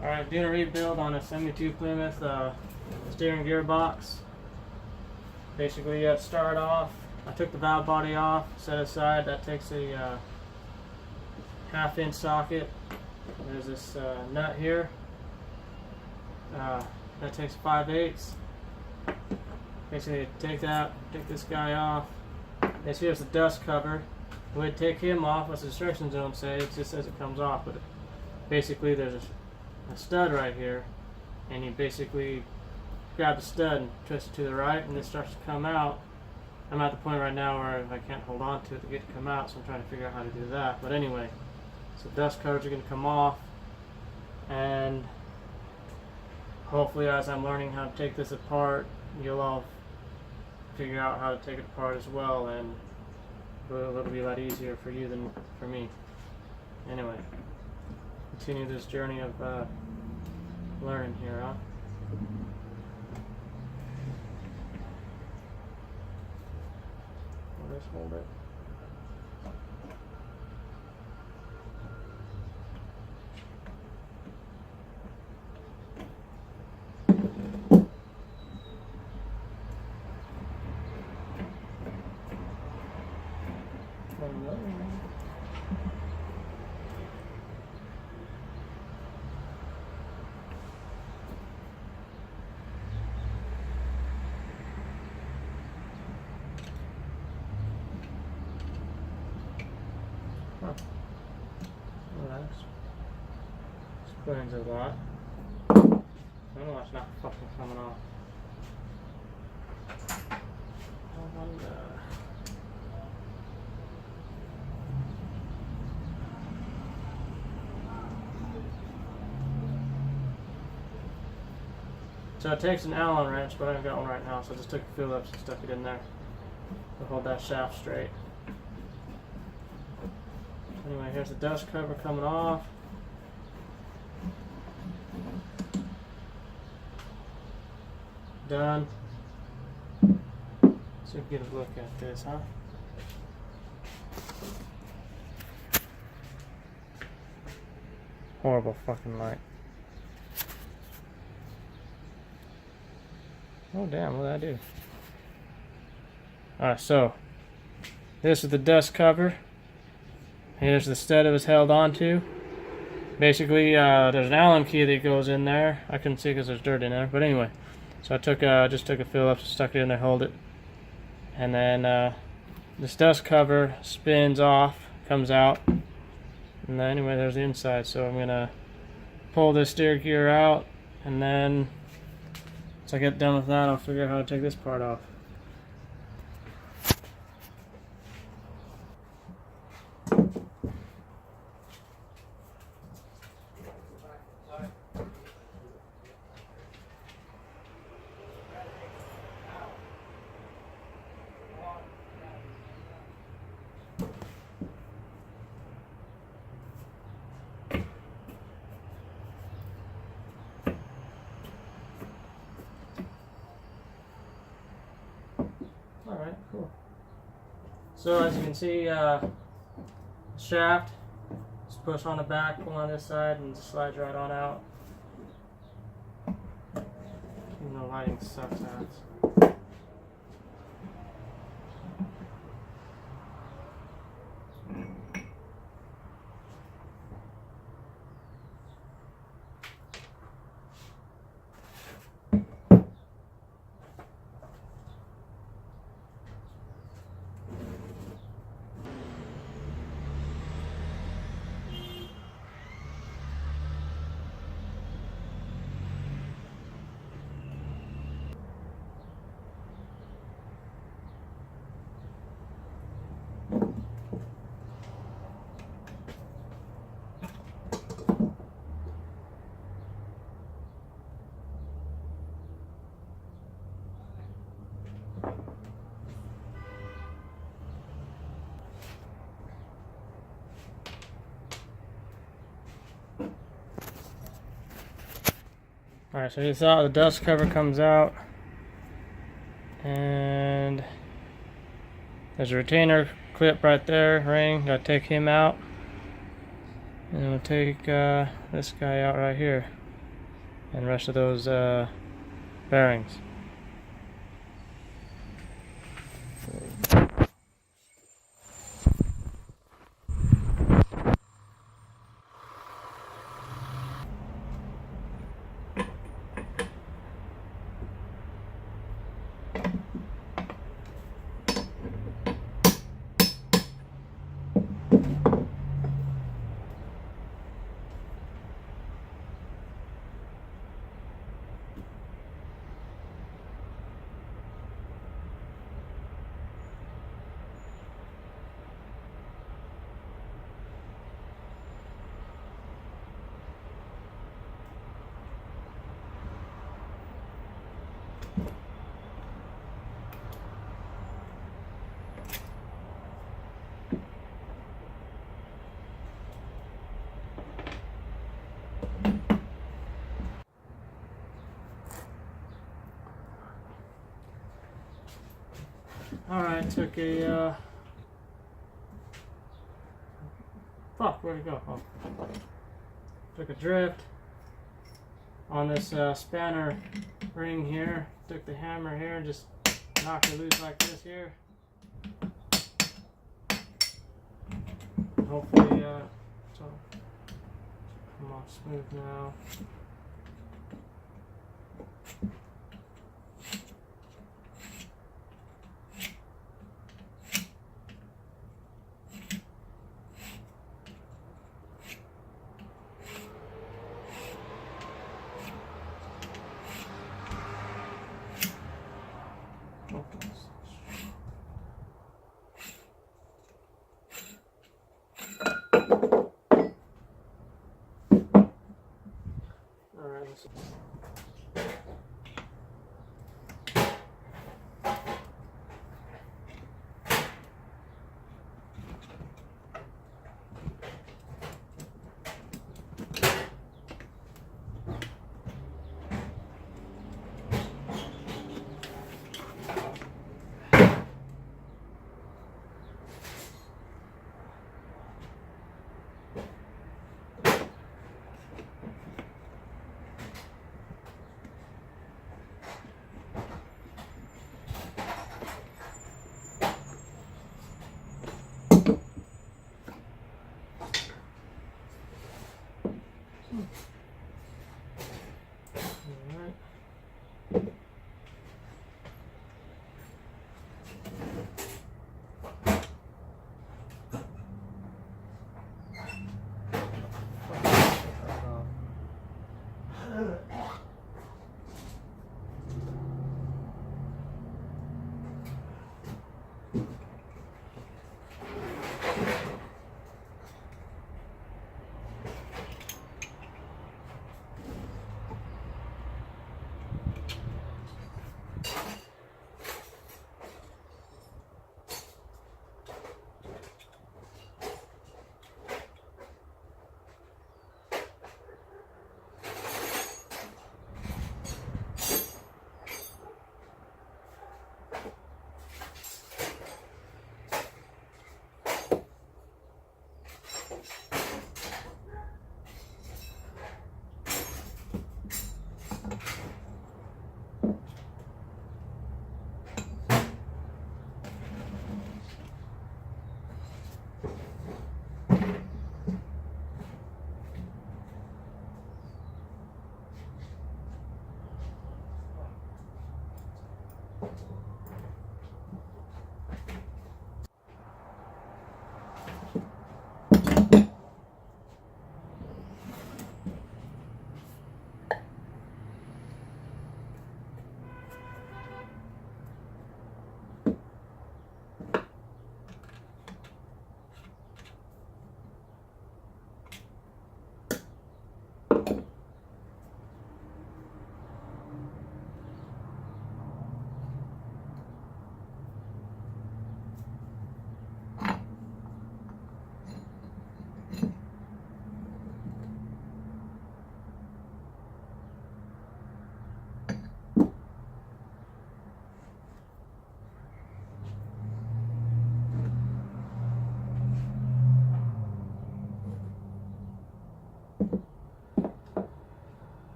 Alright, doing a rebuild on a 72 Plymouth steering gearbox. Basically, you start off, I took the valve body off, set aside. That takes a half-inch socket. There's this nut here. That takes 5/8. Basically, take this guy off. Here's the dust cover. We'd take him off, as the instructions don't say. It just says it comes off, but basically there's a stud right here, and you basically grab the stud and twist it to the right, and it starts to come out. I'm at the point right now where I can't hold on to it to get it to come out, so I'm trying to figure out how to do that. But anyway, so dust covers are going to come off, and hopefully as I'm learning how to take this apart, you'll all figure out how to take it apart as well, and it'll be a lot easier for you than for me. Anyway, continue this journey of learning here, huh? I'll just hold it. Huh. Well, that explains a lot. I don't know why it's not fucking coming off. I wonder. So it takes an Allen wrench, but I haven't got one right now, so I just took the Phillips and stuck it in there to hold that shaft straight. Anyway, here's the dust cover coming off. Done. So we can get a look at this, huh? Horrible fucking light. Oh damn, what did I do? Alright, so this is the dust cover. Here's the stud it was held onto. Basically, there's an Allen key that goes in there. I couldn't see because there's dirt in there, but anyway. So I just took a Phillips, stuck it in there, hold it, and then this dust cover spins off, comes out, and then anyway, there's the inside. So I'm gonna pull this steer gear out, and then once I get done with that, I'll figure out how to take this part off. Alright, cool. So as you can see, shaft, just push on the back, pull on this side, and just slides right on out. Even though lighting sucks ass. Alright, so you saw the dust cover comes out, and there's a retainer clip right there, ring, gotta take him out, and we'll take this guy out right here. and the rest of those bearings. Alright, took a fuck, where'd it go? Oh. Took a drift on this spanner ring here. Took the hammer here and just knocked it loose like this here. Hopefully it's all come off smooth now.